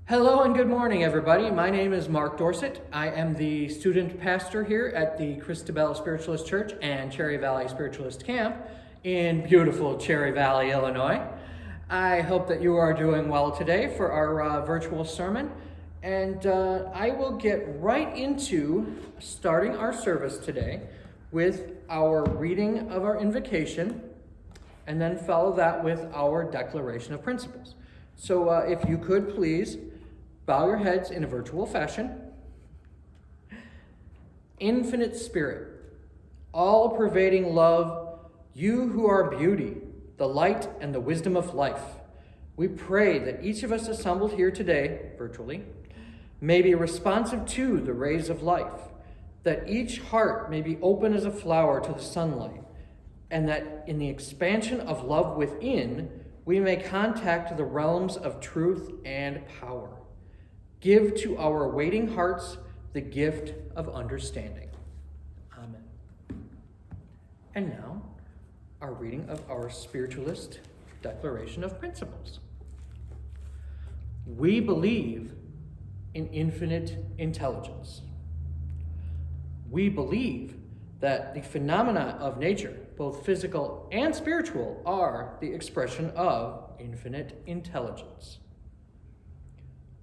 Hello and good morning, everybody. My name is Mark Dorsett. I am the student pastor here at the Christabelle Spiritualist Church and Cherry Valley Spiritualist Camp in beautiful Cherry Valley, Illinois. I hope that you are doing well today for our virtual sermon, and I will get right into starting our service today with our reading of our invocation, and then follow that with our declaration of principles. So if you could please bow your heads in a virtual fashion. Infinite Spirit, all-pervading love, you who are beauty, the light and the wisdom of life, we pray that each of us assembled here today, virtually, may be responsive to the rays of life, that each heart may be open as a flower to the sunlight, and that in the expansion of love within, we may contact the realms of truth and power. Give to our waiting hearts the gift of understanding. Amen. And now, our reading of our Spiritualist Declaration of Principles. We believe in infinite intelligence. We believe that the phenomena of nature, both physical and spiritual, are the expression of infinite intelligence.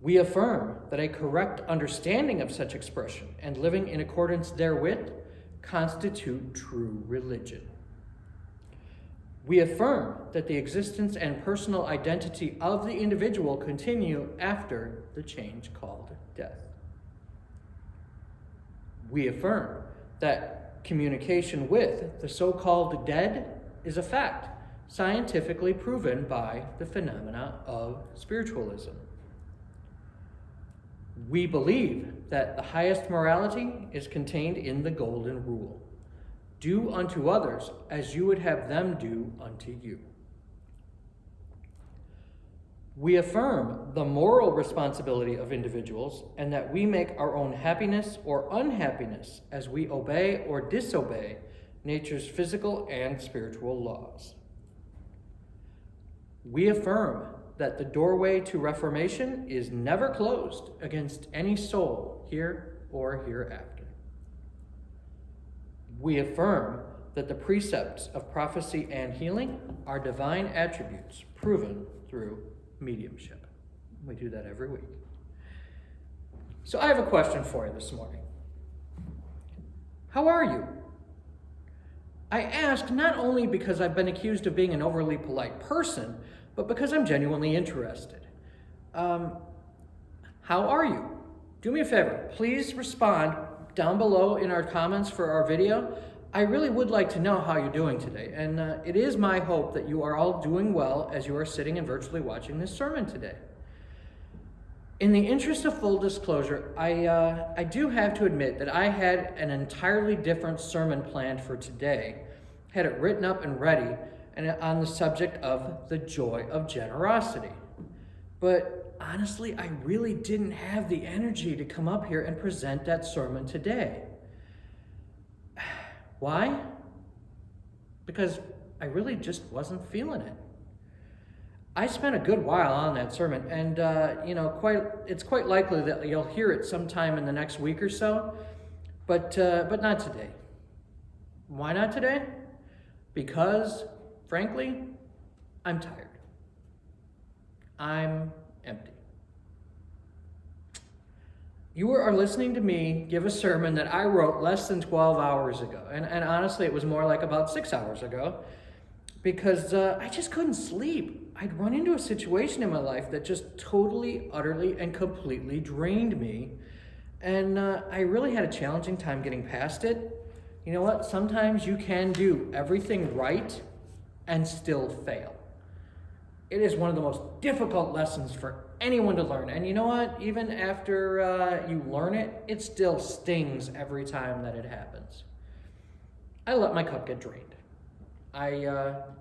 We affirm that a correct understanding of such expression and living in accordance therewith constitute true religion. We affirm that the existence and personal identity of the individual continue after the change called death. We affirm that communication with the so-called dead is a fact, scientifically proven by the phenomena of spiritualism. We believe that the highest morality is contained in the Golden Rule. Do unto others as you would have them do unto you. We affirm the moral responsibility of individuals and that we make our own happiness or unhappiness as we obey or disobey nature's physical and spiritual laws. We affirm that the doorway to reformation is never closed against any soul here or hereafter. We affirm that the precepts of prophecy and healing are divine attributes proven through mediumship. We do that every week. So I have a question for you this morning. How are you? I ask not only because I've been accused of being an overly polite person, but because I'm genuinely interested. How are you? Do me a favor, please respond down below in our comments for our video. I really would like to know how you're doing today, and it is my hope that you are all doing well as you are sitting and virtually watching this sermon today. In the interest of full disclosure, I do have to admit that I had an entirely different sermon planned for today, had it written up and ready, and on the subject of the joy of generosity. But honestly, I really didn't have the energy to come up here and present that sermon today. Why? Because I really just wasn't feeling it. I spent a good while on that sermon, and it's quite likely that you'll hear it sometime in the next week or so, but not today. Why not today? Because, frankly, I'm tired. I'm empty. You are listening to me give a sermon that I wrote less than 12 hours ago. And honestly, it was more like about 6 hours ago, because I just couldn't sleep. I'd run into a situation in my life that just totally, utterly, and completely drained me. And I really had a challenging time getting past it. You know what? Sometimes you can do everything right and still fail. It is one of the most difficult lessons for anyone to learn. And you know what? Even after you learn it, it still stings every time that it happens. I let my cup get drained. I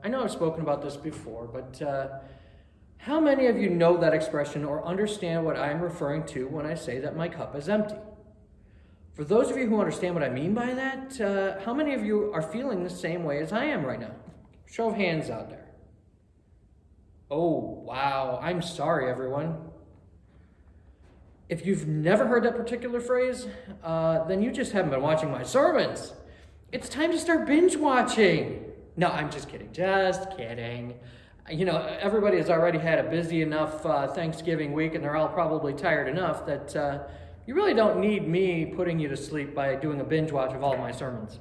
know I've spoken about this before, but how many of you know that expression or understand what I'm referring to when I say that my cup is empty? For those of you who understand what I mean by that, how many of you are feeling the same way as I am right now? Show of hands out there. Oh, wow. I'm sorry, everyone. If you've never heard that particular phrase, then you just haven't been watching my sermons. It's time to start binge watching. No, I'm just kidding. Just kidding. Everybody has already had a busy enough Thanksgiving week, and they're all probably tired enough that you really don't need me putting you to sleep by doing a binge watch of all of my sermons.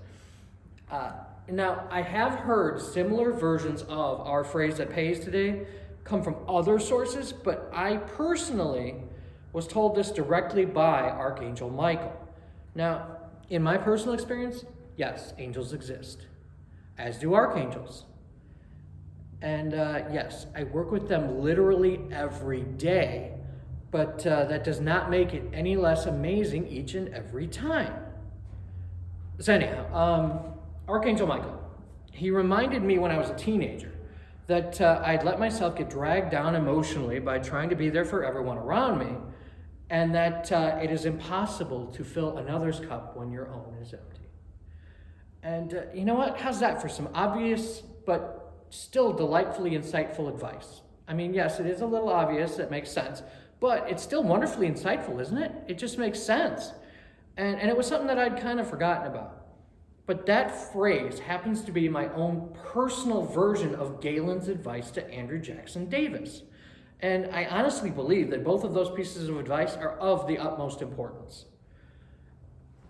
Now, I have heard similar versions of our phrase that pays today come from other sources, but I personally was told this directly by Archangel Michael. Now, in my personal experience, yes, angels exist, as do archangels. And yes, I work with them literally every day, but that does not make it any less amazing each and every time. So anyhow, Archangel Michael, he reminded me when I was a teenager that I'd let myself get dragged down emotionally by trying to be there for everyone around me, and that it is impossible to fill another's cup when your own is empty. And you know what? How's that for some obvious but still delightfully insightful advice? I mean, yes, it is a little obvious, it makes sense, but it's still wonderfully insightful, isn't it? It just makes sense. And it was something that I'd kind of forgotten about. But that phrase happens to be my own personal version of Galen's advice to Andrew Jackson Davis. And I honestly believe that both of those pieces of advice are of the utmost importance.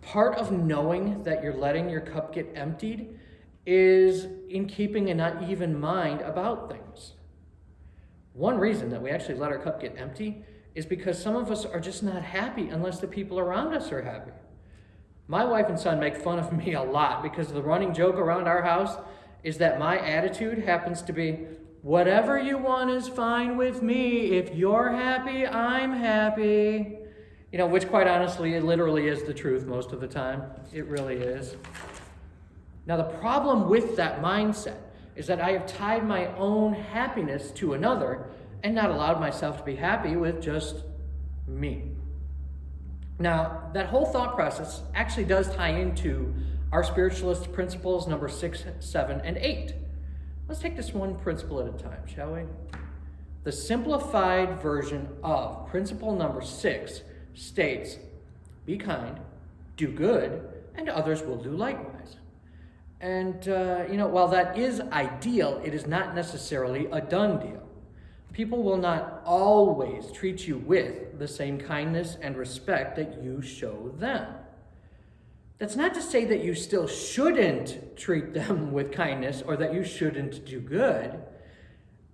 Part of knowing that you're letting your cup get emptied is in keeping an uneven mind about things. One reason that we actually let our cup get empty is because some of us are just not happy unless the people around us are happy. My wife and son make fun of me a lot because the running joke around our house is that my attitude happens to be, whatever you want is fine with me. If you're happy, I'm happy. Which quite honestly, it literally is the truth most of the time. It really is. Now, the problem with that mindset is that I have tied my own happiness to another and not allowed myself to be happy with just me. Now, that whole thought process actually does tie into our spiritualist principles number 6, 7, and 8. Let's take this one principle at a time, shall we? The simplified version of principle number 6 states, be kind, do good, and others will do likewise. And, while that is ideal, it is not necessarily a done deal. People will not always treat you with the same kindness and respect that you show them. That's not to say that you still shouldn't treat them with kindness or that you shouldn't do good.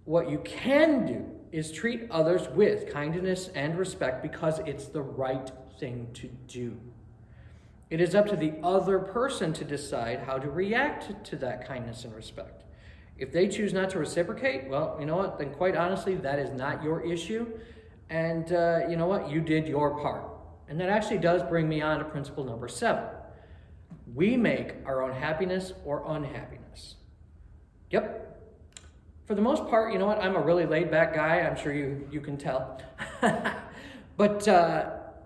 What you can do is treat others with kindness and respect because it's the right thing to do. It is up to the other person to decide how to react to that kindness and respect. If they choose not to reciprocate, well, you know what? Then quite honestly, that is not your issue. And you know what? You did your part. And that actually does bring me on to principle number 7. We make our own happiness or unhappiness. Yep. For the most part, you know what? I'm a really laid-back guy. I'm sure you can tell. But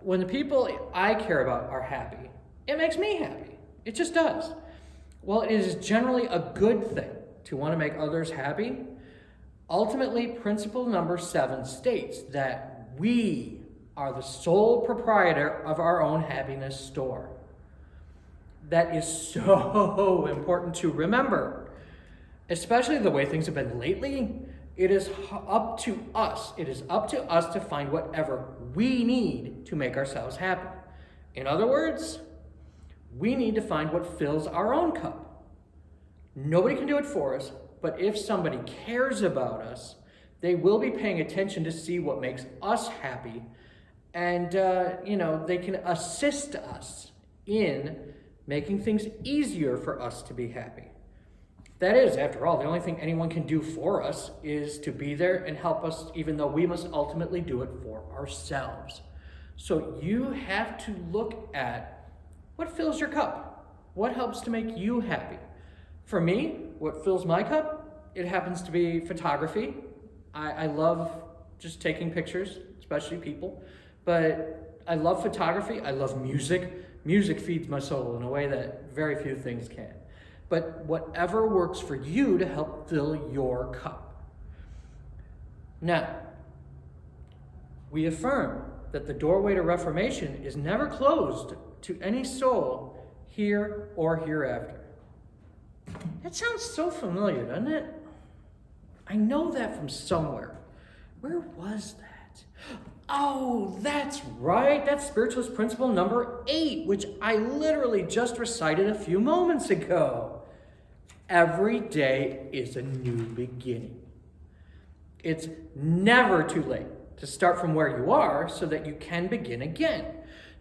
when the people I care about are happy, it makes me happy. It just does. Well, it is generally a good thing to want to make others happy. Ultimately, principle number 7 states that we are the sole proprietor of our own happiness store. That is so important to remember, especially the way things have been lately. It is up to us. It is up to us to find whatever we need to make ourselves happy. In other words, we need to find what fills our own cup. Nobody can do it for us, but if somebody cares about us, they will be paying attention to see what makes us happy, and they can assist us in making things easier for us to be happy. That is, after all, the only thing anyone can do for us is to be there and help us, even though we must ultimately do it for ourselves. So you have to look at what fills your cup, what helps to make you happy. For me, what fills my cup, it happens to be photography. I love just taking pictures, especially people, but I love photography. I love music. Music feeds my soul in a way that very few things can. But whatever works for you to help fill your cup. Now, we affirm that the doorway to reformation is never closed to any soul here or hereafter. That sounds so familiar, doesn't it? I know that from somewhere. Where was that? Oh, that's right. That's Spiritualist principle number 8, which I literally just recited a few moments ago. Every day is a new beginning. It's never too late to start from where you are so that you can begin again.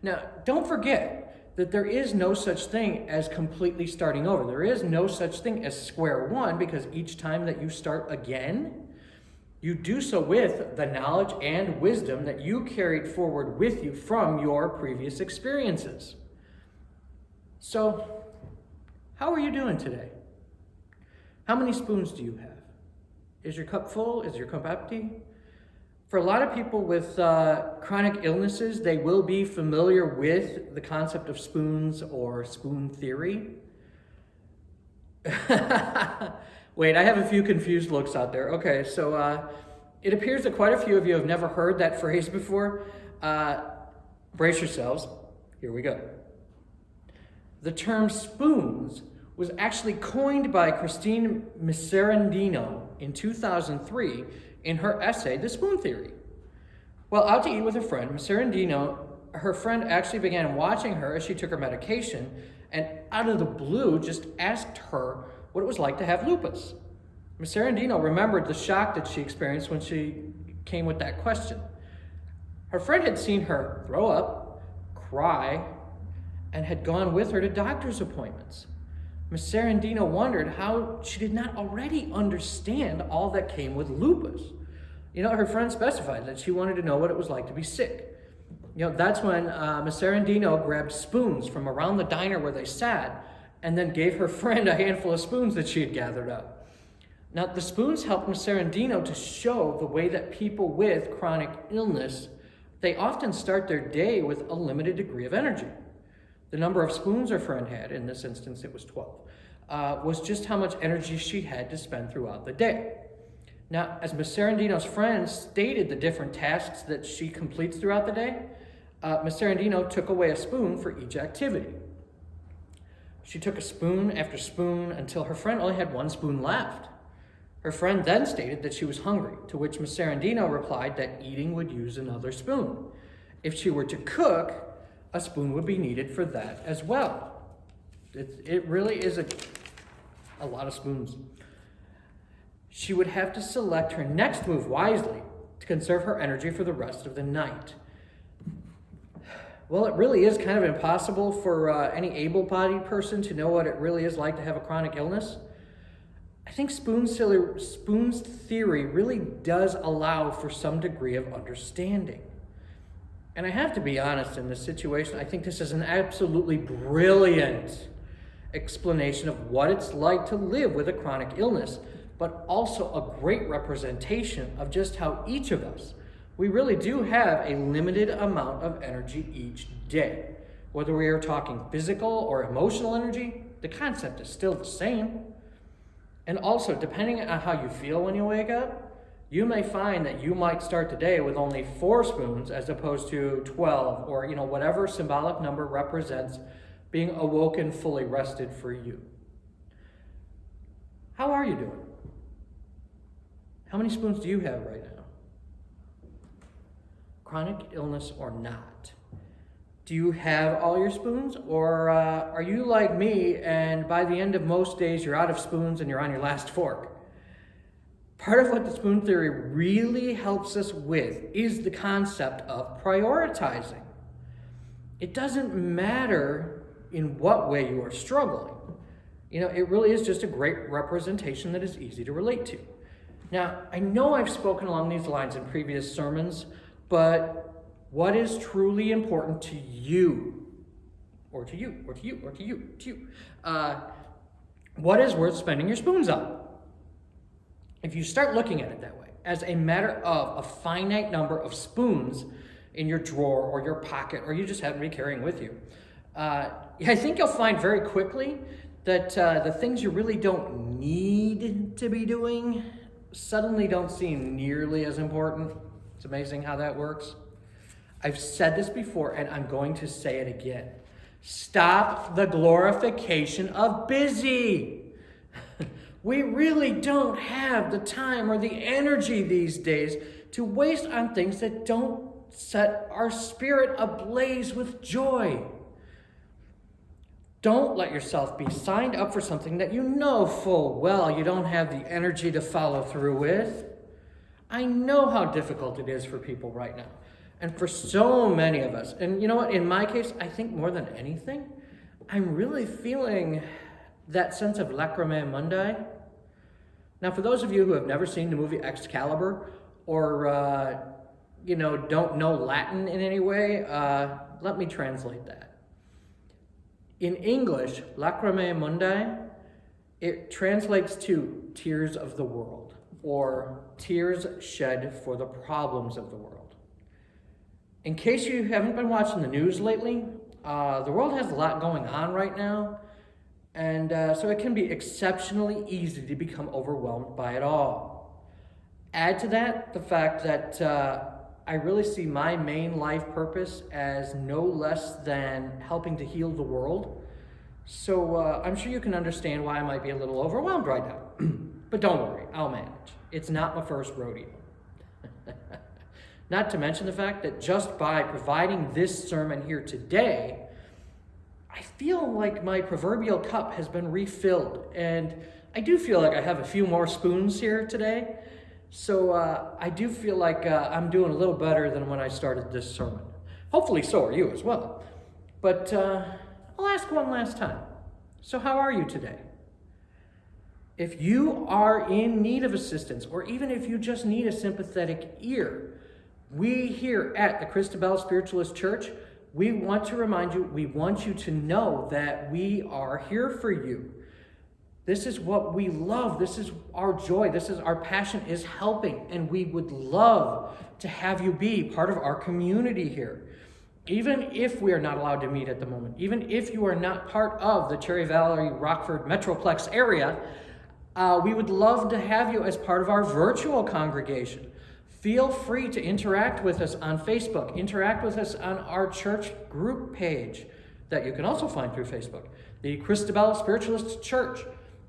Now, don't forget that there is no such thing as completely starting over. There is no such thing as square one, because each time that you start again, you do so with the knowledge and wisdom that you carried forward with you from your previous experiences. So, how are you doing today? How many spoons do you have? Is your cup full? Is your cup empty? For a lot of people with chronic illnesses, they will be familiar with the concept of spoons or spoon theory. Wait, I have a few confused looks out there. Okay, so it appears that quite a few of you have never heard that phrase before. Brace yourselves. Here we go. The term spoons was actually coined by Christine Miserandino in 2003 in her essay, The Spoon Theory. While out to eat with a friend, Miserandino, her friend actually began watching her as she took her medication, and out of the blue just asked her what it was like to have lupus. Miserandino remembered the shock that she experienced when she came with that question. Her friend had seen her throw up, cry, and had gone with her to doctor's appointments. Miserandino wondered how she did not already understand all that came with lupus. Her friend specified that she wanted to know what it was like to be sick. That's when Miserandino grabbed spoons from around the diner where they sat and then gave her friend a handful of spoons that she had gathered up. Now, the spoons helped Miserandino to show the way that people with chronic illness, they often start their day with a limited degree of energy. The number of spoons her friend had, in this instance it was 12, was just how much energy she had to spend throughout the day. Now, as Miserandino's friend stated the different tasks that she completes throughout the day, Miserandino took away a spoon for each activity. She took a spoon after spoon until her friend only had one spoon left. Her friend then stated that she was hungry, to which Miserandino replied that eating would use another spoon. If she were to cook, a spoon would be needed for that as well. It really is a lot of spoons. She would have to select her next move wisely to conserve her energy for the rest of the night. Well, it really is kind of impossible for any able-bodied person to know what it really is like to have a chronic illness. I think spoons theory really does allow for some degree of understanding. And I have to be honest, in this situation, I think this is an absolutely brilliant explanation of what it's like to live with a chronic illness, but also a great representation of just how each of us, we really do have a limited amount of energy each day. Whether we are talking physical or emotional energy, the concept is still the same. And also, depending on how you feel when you wake up, you may find that you might start the day with only 4 spoons as opposed to 12, or whatever symbolic number represents being awoken, fully rested for you. How are you doing? How many spoons do you have right now? Chronic illness or not? Do you have all your spoons, or are you like me and by the end of most days you're out of spoons and you're on your last fork? Part of what the spoon theory really helps us with is the concept of prioritizing. It doesn't matter in what way you are struggling. It really is just a great representation that is easy to relate to. Now, I know I've spoken along these lines in previous sermons, but what is truly important to you, or to you, or to you, or to you, to you? What is worth spending your spoons on? If you start looking at it that way, as a matter of a finite number of spoons in your drawer or your pocket, or you just happen to be carrying with you, I think you'll find very quickly that the things you really don't need to be doing suddenly don't seem nearly as important. It's amazing how that works. I've said this before, and I'm going to say it again. Stop the glorification of busy. We really don't have the time or the energy these days to waste on things that don't set our spirit ablaze with joy. Don't let yourself be signed up for something that you know full well you don't have the energy to follow through with. I know how difficult it is for people right now. And for so many of us, and you know what, in my case, I think more than anything, I'm really feeling that sense of lacrimae mundi. Now, for those of you who have never seen the movie Excalibur, or, don't know Latin in any way, let me translate that. In English, lacrimae mundi, it translates to tears of the world, or tears shed for the problems of the world. In case you haven't been watching the news lately, the world has a lot going on right now, and so it can be exceptionally easy to become overwhelmed by it all. Add to that the fact that I really see my main life purpose as no less than helping to heal the world. So I'm sure you can understand why I might be a little overwhelmed right now. But don't worry, I'll manage. It's not my first rodeo. Not to mention the fact that just by providing this sermon here today, I feel like my proverbial cup has been refilled. And I do feel like I have a few more spoons here today. So I do feel like I'm doing a little better than when I started this sermon. Hopefully so are you as well. But I'll ask one last time. So how are you today? If you are in need of assistance, or even if you just need a sympathetic ear, we here at the Christabelle Spiritualist Church, we want to remind you, we want you to know that we are here for you. This is what we love. This is our joy. This is our passion, is helping. And we would love to have you be part of our community here. Even if we are not allowed to meet at the moment, even if you are not part of the Cherry Valley, Rockford Metroplex area, we would love to have you as part of our virtual congregation. Feel free to interact with us on Facebook. Interact with us on our church group page that you can also find through Facebook, the Christabelle Spiritualist Church.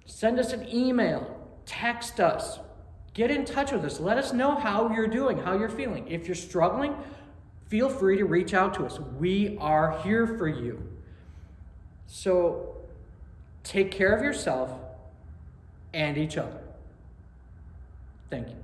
Send us an email, text us, get in touch with us. Let us know how you're doing, how you're feeling. If you're struggling, feel free to reach out to us. We are here for you. So take care of yourself and each other. Thank you.